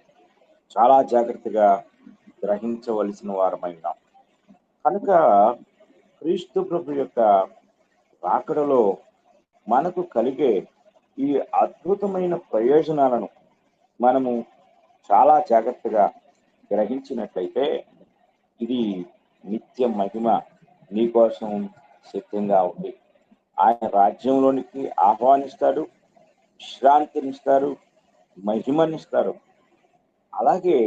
[SPEAKER 1] చాలా జాగ్రత్తగా గ్రహించవలసిన వారమై ఉన్నాం. కనుక క్రీస్తు ప్రభు యొక్క రాకడలో మనకు కలిగే ఈ అద్భుతమైన ప్రయోజనాలను మనము చాలా జాగ్రత్తగా గ్రహించినట్లయితే ఇది నిత్య మహిమ నీకోసం సిద్ధంగా ఉంది. ఆయన రాజ్యంలోనికి ఆహ్వానిస్తాడు, విశ్రాంతినిస్తారు, మహిమనిస్తారు. అలాగే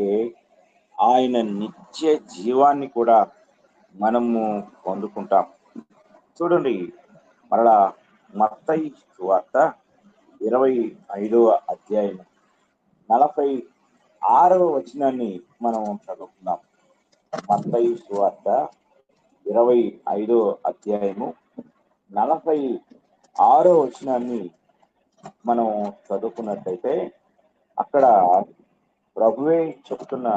[SPEAKER 1] ఆయన నిత్య జీవాన్ని కూడా మనము పొందుకుంటాం. చూడండి, మరలా మత్తయి సువార్త 25వ అధ్యాయం 46వ వచనాన్ని మనం చదువుకుందాం. మత్తయి సువార్త 25వ అధ్యాయము 46వ వచనాన్ని మనం చదువుకున్నట్లయితే అక్కడ ప్రభువే చెప్తున్న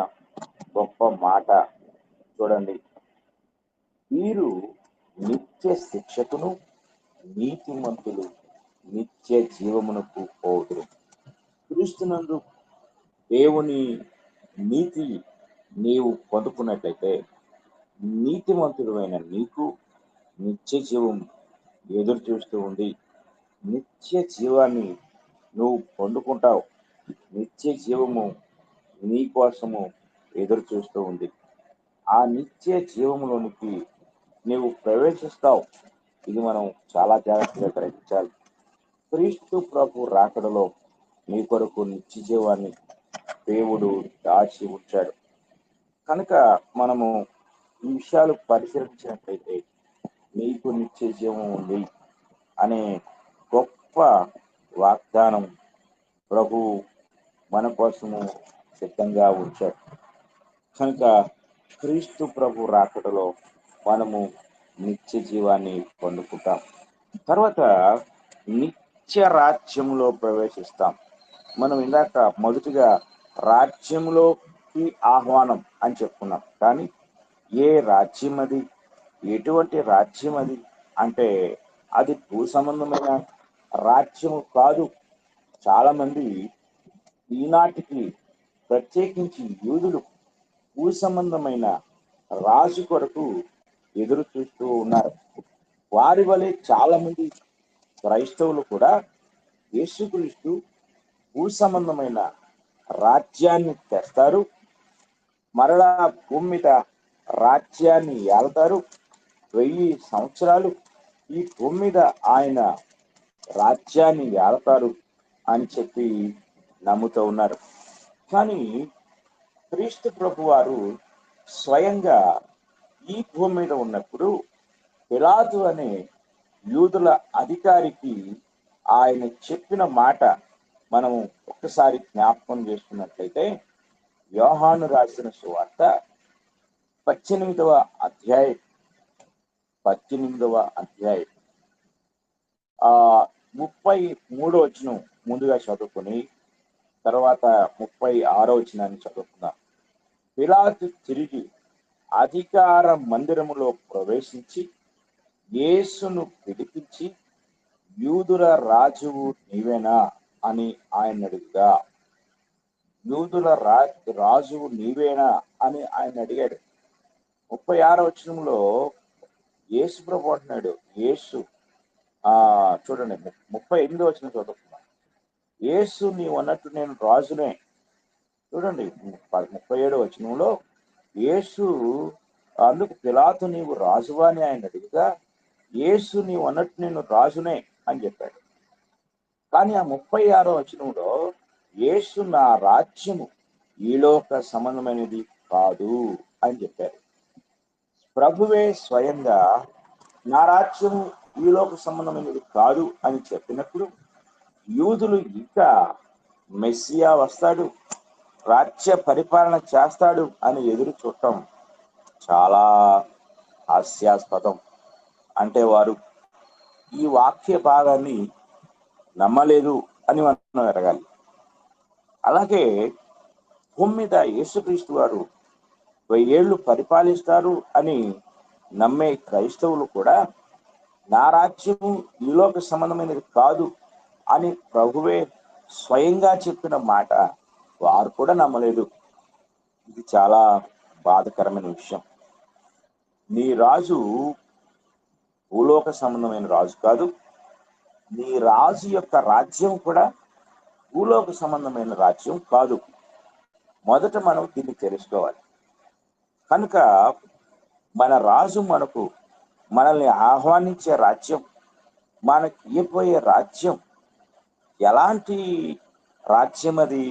[SPEAKER 1] గొప్ప మాట చూడండి. వీరు నిత్య శిక్షకును, నీతిమంతులు నిత్య జీవమునకు పోదురు. క్రీస్తునందు దేవుని నీతి నీవు పొందుకున్నట్లయితే నీతిమంతుడైన నీకు నిత్య జీవం ఎదురు చూస్తూ ఉంది. నిత్య జీవాన్ని నువ్వు పొందుకుంటావు. నిత్య జీవము నీ కోసము ఎదురు చూస్తూ ఉంది. ఆ నిత్య జీవములోనికి నీవు ప్రవేశిస్తావు. ఇది మనం చాలా జాగ్రత్తగా గ్రహించాలి. క్రీస్తు ప్రభు రాకడలో నీ కొరకు నిత్య జీవాన్ని దేవుడు దాచి ఉంచాడు. కనుక మనము ఈ విషయాలు పరిశీలించినట్లయితే నీకు నిత్య జీవం ఉంది అనే గొప్ప వాగ్దానం ప్రభు మన కోసము సిద్ధంగా ఉంచాడు. కనుక క్రీస్తు ప్రభు రాకడలో మనము నిత్య జీవాన్ని పొందుకుంటాం. తర్వాత నిత్య రాజ్యంలో ప్రవేశిస్తాం. మనం ఇందాక మొదటిగా రాజ్యంలోకి ఆహ్వానం అని చెప్పుకున్నాం. కానీ ఏ రాజ్యం అది, ఎటువంటి రాజ్యం అది అంటే అది భూ సంబంధమైన రాజ్యము కాదు. చాలా మంది ఈనాటికి ప్రత్యేకించి యూదులు భూ సంబంధమైన రాజు కొరకు ఎదురు చూస్తూ ఉన్నారు. వారి వలె చాలా మంది క్రైస్తవులు కూడా యేసుక్రీస్తు భూ సంబంధమైన రాజ్యాన్ని తెస్తారు, మరలా భూమి మీద రాజ్యాన్ని ఏళ్తారు. 1000 సంవత్సరాలు ఈ భూమి మీద ఆయన రాజ్యాన్ని ఏళ్తారు అని చెప్పి నమ్ముతూ ఉన్నారు. కానీ క్రీస్తు ప్రభు వారు స్వయంగా ఈ భూమి మీద ఉన్నప్పుడు పిలాతు అనే యూదుల అధికారికి ఆయన చెప్పిన మాట మనము ఒక్కసారి జ్ఞాపకం చేసుకున్నట్లయితే యోహాను రాసిన సువార్త 18వ అధ్యాయం 33వ వచనం ముందుగా చదువుకుని తర్వాత 36వ వచనాన్ని చదువుకుందాం. పిలాతు తిరిగి అధికార మందిరములో ప్రవేశించి యేసును పిలిపించి, యూదుల రాజువు నీవేనా అని ఆయన అడుగుగా, యూదుల రాజువు నీవేనా అని ఆయన అడిగాడు. 36వ వచనంలో యేసు ప్రభు అంటున్నాడు, యేసు చూడండి 38వ వచనం చదువుకున్నాం. యేసు నీవు అన్నట్టు నేను రాజునే. చూడండి 37వ వచనంలో యేసు అందుకు పిలాతు నీవు రాజువా అని ఆయన అడిగిగా, యేసు నీవు అన్నట్టు నేను రాజునే అని చెప్పాడు. కానీ ఆ 36వ వచనంలో యేసు నా రాజ్యము ఈ లోక సంబంధమైనది కాదు అని చెప్పారు. ప్రభువే స్వయంగా నా రాజ్యము ఈ లోక సంబంధమైనది కాదు అని చెప్పినప్పుడు యూదులు ఇంకా మెస్సియా వస్తాడు, రాజ్య పరిపాలన చేస్తాడు అని ఎదురు చూడటం చాలా హాస్యాస్పదం. అంటే వారు ఈ వాక్య భాగాన్ని నమ్మలేదు అని మనం ఎరగాలి. అలాగే భూమి మీద యేసుక్రీస్తు వారు 1000 ఏళ్ళు పరిపాలిస్తారు అని నమ్మే క్రైస్తవులు కూడా నా రాజ్యము ఈ లోక సంబంధమైనది కాదు అని ప్రభువే స్వయంగా చెప్పిన మాట వారు కూడా నమ్మలేదు. ఇది చాలా బాధకరమైన విషయం. నీ రాజు భూలోక సంబంధమైన రాజు కాదు, నీ రాజు యొక్క రాజ్యం కూడా భూలోక సంబంధమైన రాజ్యం కాదు. మొదట మనం దీన్ని తెలుసుకోవాలి. కనుక మన రాజు మనల్ని ఆహ్వానించే రాజ్యం, మనకి ఇవ్వబోయే రాజ్యం ఎలాంటి రాజ్యం? అది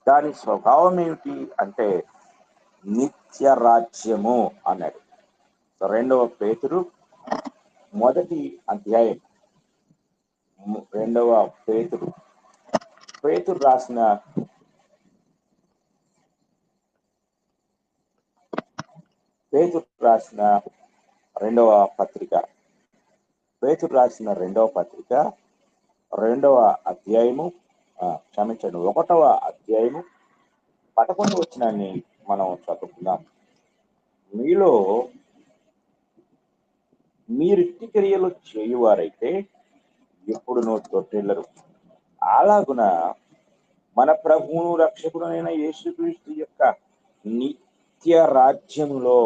[SPEAKER 1] దాని స్వభావం ఏమిటి అంటే నిత్య రాజ్యము అన్నాడు. 2వ పేతురు 1వ అధ్యాయం 2వ పేతురు రాసిన 2వ పత్రిక 2వ అధ్యాయము 1వ అధ్యాయము 11వ వచనాన్ని మనం చదువుకుందాం. మీలో మీరిట్టి క్రియలు చేయువారైతే ఎప్పుడునూ తొట్టిల్లరు. అలాగున మన ప్రభువును రక్షకుడైన యేసుక్రీస్తు యొక్క నిత్య రాజ్యములో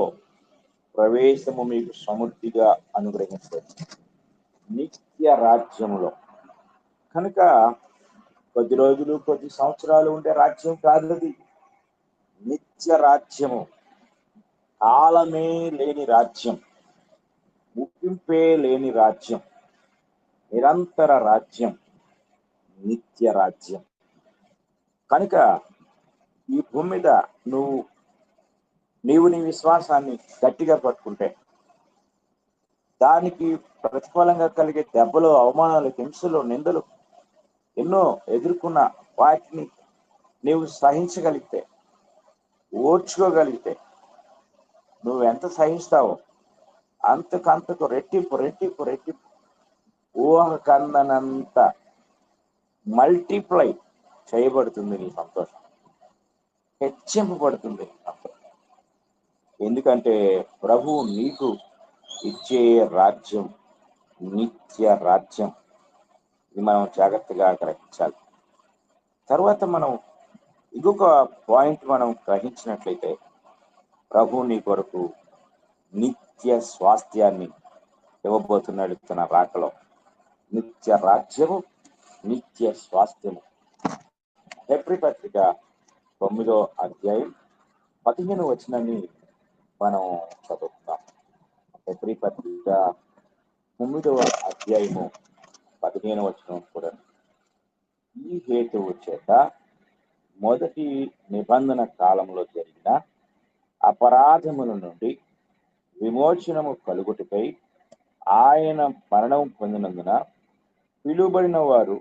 [SPEAKER 1] ప్రవేశము మీకు సమృద్ధిగా అనుగ్రహించారు. నిత్య రాజ్యములో కనుక కొద్ది రోజులు, కొద్ది సంవత్సరాలు ఉండే రాజ్యం కాదు అది. నిత్య రాజ్యము, కాలమే లేని రాజ్యం, ముగింపే లేని రాజ్యం, నిరంతర రాజ్యం, నిత్య రాజ్యం. కనుక ఈ భూమి మీద నీవు నీ విశ్వాసాన్ని గట్టిగా పట్టుకుంటే దానికి ప్రతిఫలంగా కలిగే దెబ్బలు, అవమానాలు, హింసలు, నిందలు ఎన్నో ఎదుర్కొన్న వాటిని నీవు సహించగలిగితే, ఓర్చుకోగలిగితే, నువ్వెంత సహిస్తావో అంతకంతకు రెట్టింపు ఊహ కందనంత మల్టిప్లై చేయబడుతుంది నీ సంతోషం, హెచ్చింపబడుతుంది నీ సంతోషం. ఎందుకంటే ప్రభువు నీకు ఇచ్చే రాజ్యం నిత్య రాజ్యం. ఇది మనం జాగ్రత్తగా గ్రహించాలి. తర్వాత మనం ఇంకొక పాయింట్ మనం గ్రహించినట్లయితే, ప్రభు నీ కొరకు నిత్య స్వాస్థ్యాన్ని ఇవ్వబోతున్నాడు తన రాకలో. నిత్య రాజ్యము, నిత్య స్వాస్థ్యము. హెబ్రీ పత్రిక 9వ అధ్యాయం 15వ వచనాన్ని మనం చదువుతాం. హెబ్రీ పత్రిక 9వ అధ్యాయము 15వ వచనం కూడా. ఈ హేతువు చేత మొదటి నిబంధన కాలంలో జరిగిన అపరాధముల నుండి విమోచనము కలుగుటకై ఆయన మరణం పొందినందున పిలువబడిన వారు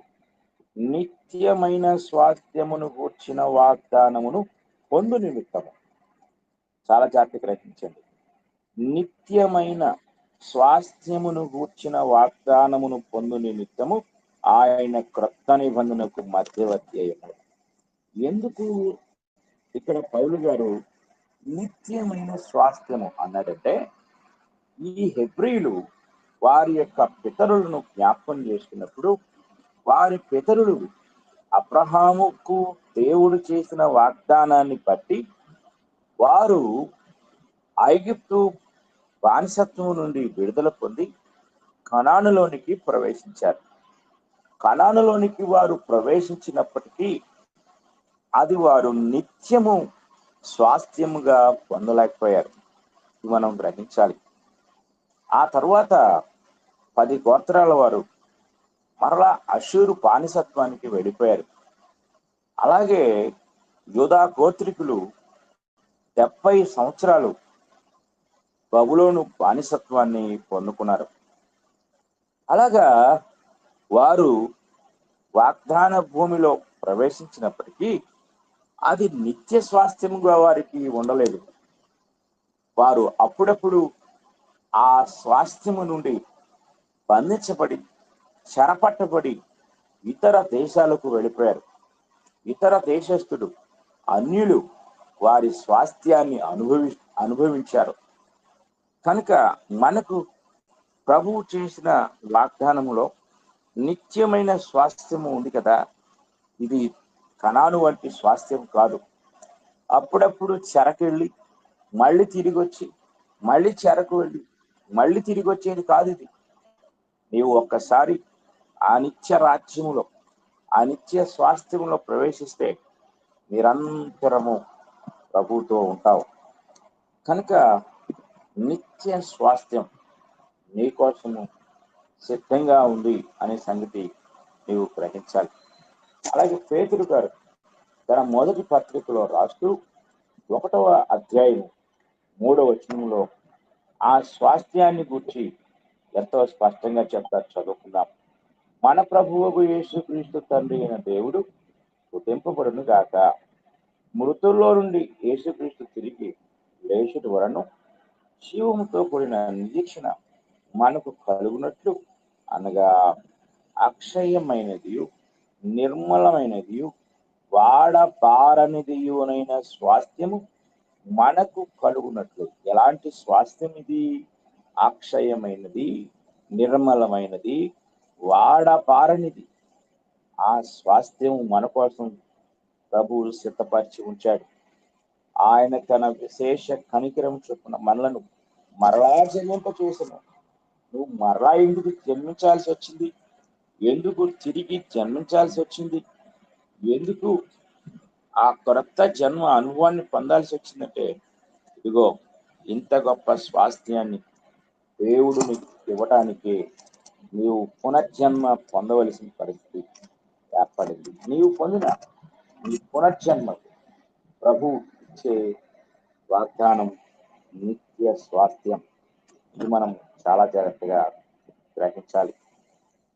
[SPEAKER 1] నిత్యమైన స్వాస్థ్యమును గూర్చిన వాగ్దానమును పొందు నిమిత్తము. చాలా జాగ్రత్త గ్రహించండి. నిత్యమైన స్వాస్థ్యమును గూర్చిన వాగ్దానమును పొందు నిమిత్తము ఆయన క్రొత్త నిబంధనకు మధ్యవర్తి అయ్యాడు. ఎందుకు ఇక్కడ పౌలు గారు నిత్యమైన స్వాస్థ్యము అన్నాడంటే, ఈ హెబ్రీలు వారి యొక్క పితరులను జ్ఞాపకం చేసుకున్నప్పుడు, వారి పితరులు అబ్రహాముకు దేవుడు చేసిన వాగ్దానాన్ని బట్టి వారు ఐగుప్తు బానిసత్వం నుండి విడుదల పొంది కనానులోనికి ప్రవేశించారు. కనానులోనికి వారు ప్రవేశించినప్పటికీ అది వారు నిత్యము స్వాస్థ్యముగా పొందలేకపోయారు. మనం గ్రహించాలి. ఆ తర్వాత 10 గోత్రాల వారు మరలా అషూరు బానిసత్వానికి వెళ్ళిపోయారు. అలాగే యూదా గోత్రికులు 70 సంవత్సరాలు బబులోను బానిసత్వాన్ని పొందుకున్నారు. అలాగా వారు వాగ్దాన భూమిలో ప్రవేశించినప్పటికీ అది నిత్య స్వాస్థ్యముగా వారికి ఉండలేదు. వారు అప్పుడప్పుడు ఆ స్వాస్థ్యము నుండి బంధించబడి చెరపట్టబడి ఇతర దేశాలకు వెళ్ళిపోయారు. ఇతర దేశస్థుడు అన్యులు వారి స్వాస్థ్యాన్ని అనుభవించారు. కనుక మనకు ప్రభువు చేసిన వాగ్దానములో నిత్యమైన స్వాస్థ్యము ఉంది కదా. ఇది కనాను వంటి స్వాస్థ్యం కాదు. అప్పుడప్పుడు చెరకెళ్ళి మళ్ళీ తిరిగి వచ్చి మళ్ళీ చెరకు వెళ్ళి మళ్ళీ తిరిగి వచ్చేది కాదు. ఇది నీవు ఒక్కసారి ఆ నిత్య రాజ్యములో ఆ నిత్య స్వాస్థ్యములో ప్రవేశిస్తే నిరంతరము ప్రభువుతో ఉంటావు. కనుక నిత్య స్వాస్థ్యం నీకోసము సిద్ధంగా ఉంది అనే సంగతి నీవు గ్రహించాలి. అలాగే పేతురు గారు తన మొదటి పత్రికలో రాస్తూ 1వ అధ్యాయం 3వ వచనంలో ఆ స్వాస్థ్యాన్ని గురించి ఎంతో స్పష్టంగా చెప్తారు. చదువుకుందాం. మన ప్రభువు యేసుక్రీస్తు తండ్రి అయిన దేవుడు స్తుతింపబడును గాక. మృతుల్లో నుండి యేసుక్రీస్తు తిరిగి లేచుట వలన జీవముతో కూడిన నిరీక్షణ మనకు కలుగునట్లు, అనగా అక్షయమైనది నిర్మలమైనది వాడబారనిదియునైన స్వాస్థ్యము మనకు కలుగునట్లు. ఎలాంటి స్వాస్థ్యం ఇది? అక్షయమైనది, నిర్మలమైనది, వాడబారనిది. ఆ స్వాస్థ్యం మన కోసం ప్రభువు సిద్ధపరిచి ఉంచాడు. ఆయన తన విశేష కనికరం చొప్పున మనలను మరలా జన్మింప చేసను. నువ్వు మరలా ఎందుకు జన్మించాల్సి వచ్చింది? ఎందుకు తిరిగి జన్మించాల్సి వచ్చింది? ఎందుకు ఆ కొత్త జన్మ అనుభవాన్ని పొందాల్సి వచ్చిందంటే, ఇదిగో ఇంత గొప్ప స్వాస్థ్యాన్ని దేవుడు నీకు ఇవ్వటానికి నీవు పునర్జన్మ పొందవలసిన పరిస్థితి ఏర్పడింది. నీవు పొందిన ఈ పునర్జన్మ ప్రభు ఇచ్చే వాగ్దానం నిత్య స్వాస్థ్యం. ఇది మనం చాలా జాగ్రత్తగా గ్రహించాలి.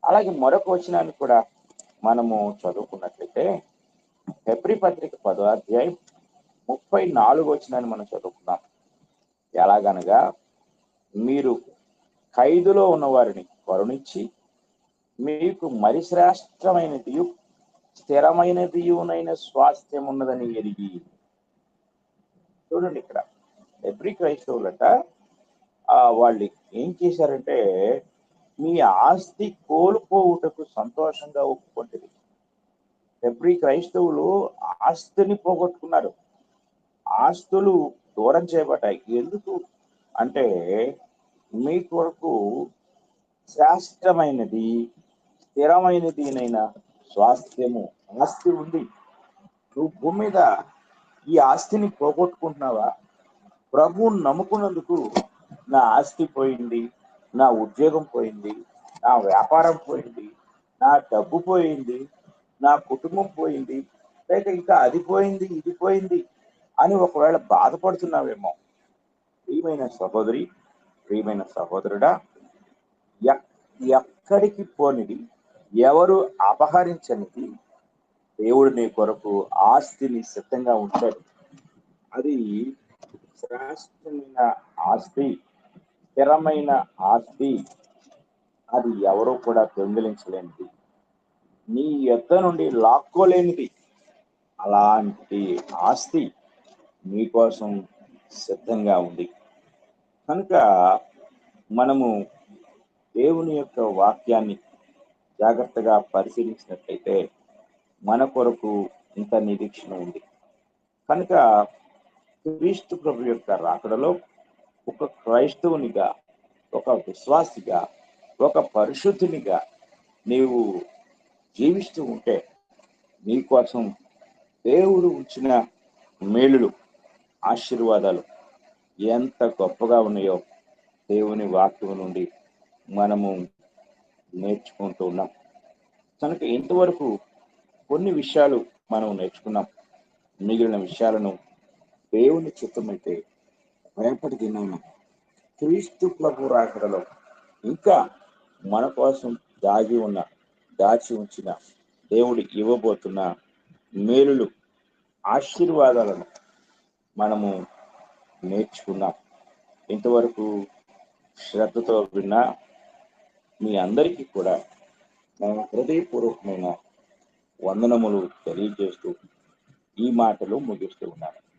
[SPEAKER 1] అలాగే మరొక వచనాన్ని కూడా మనము చదువుకున్నట్లయితే హెబ్రీ పత్రిక 10వ అధ్యాయం 34వ వచనాన్ని మనం చదువుకున్నాం. ఎలాగనగా మీరు ఖైదులో ఉన్న వారిని కరుణించి మీకు మరి శ్రేష్టమైనది స్థిరమైనదియునైన స్వాస్థ్యం ఉన్నదని ఎరిగి. చూడండి, ఇక్కడ హెబ్రీ క్రైస్తవులట వాళ్ళు ఏం చేశారంటే మీ ఆస్తి కోల్పోవుటకు సంతోషంగా ఒప్పుకుంటుంది. హెబ్రీ క్రైస్తవులు ఆస్తిని పోగొట్టుకున్నారు. ఆస్తులు దూరం చేయబడ్డాయి. ఎందుకు అంటే మీ కొరకు శ్రేష్టమైనది స్థిరమైనదినైనా స్వాస్థ్యము ఆస్తి ఉంది. నువ్వు భూమి మీద ఈ ఆస్తిని పోగొట్టుకుంటున్నావా? ప్రభువుని నమ్ముకున్నందుకు నా ఆస్తి పోయింది, నా ఉద్యోగం పోయింది, నా వ్యాపారం పోయింది, నా డబ్బు పోయింది, నా కుటుంబం పోయింది, లేక ఇంకా అది పోయింది ఇది పోయింది అని ఒకవేళ బాధపడుతున్నావేమో. ప్రియమైన సహోదరి, ప్రియమైన సహోదరుడా, ఎక్కడికి పోనిది, ఎవరు అపహరించనిది దేవుడు నీ కొరకు ఆస్తిని సిద్ధంగా ఉంచాడు. అది శ్రేష్టమైన ఆస్తి, స్థిరమైన ఆస్తి. అది ఎవరూ కూడా దొంగిలించలేనిది, నీ యొద్ద నుండి లాక్కోలేనిది. అలాంటి ఆస్తి మీకోసం సిద్ధంగా ఉంది. కనుక మనము దేవుని యొక్క వాక్యాన్ని జాగ్రత్తగా పరిశీలించినట్లయితే మన కొరకు ఇంత నిరీక్షణ ఉంది. కనుక క్రీస్తు ప్రభు యొక్క రాకడలో ఒక క్రైస్తవునిగా, ఒక విశ్వాసిగా, ఒక పరిశుద్ధునిగా నీవు జీవిస్తూ ఉంటే నీకోసం దేవుడు ఉంచిన మేలులు, ఆశీర్వాదాలు ఎంత గొప్పగా ఉన్నాయో దేవుని వాక్యం నుండి మనము నేర్చుకుంటూ ఉన్నాం. కనుక ఇంతవరకు కొన్ని విషయాలు మనం నేర్చుకున్నాం. మిగిలిన విషయాలను దేవుని చిత్తమైతే రేపటి దినాన క్రీస్తు ప్రభు రాకడలో ఇంకా మన కోసం దాచి ఉంచిన దేవుడు ఇవ్వబోతున్న మేలులు ఆశీర్వాదాలను మనము నేర్చుకున్నాం. ఇంతవరకు శ్రద్ధతో విన్న మీ అందరికీ కూడా నా హృదయపూర్వకమైన వందనములు తెలియజేస్తూ ఈ మాటలు ముగిస్తూ ఉన్నాను.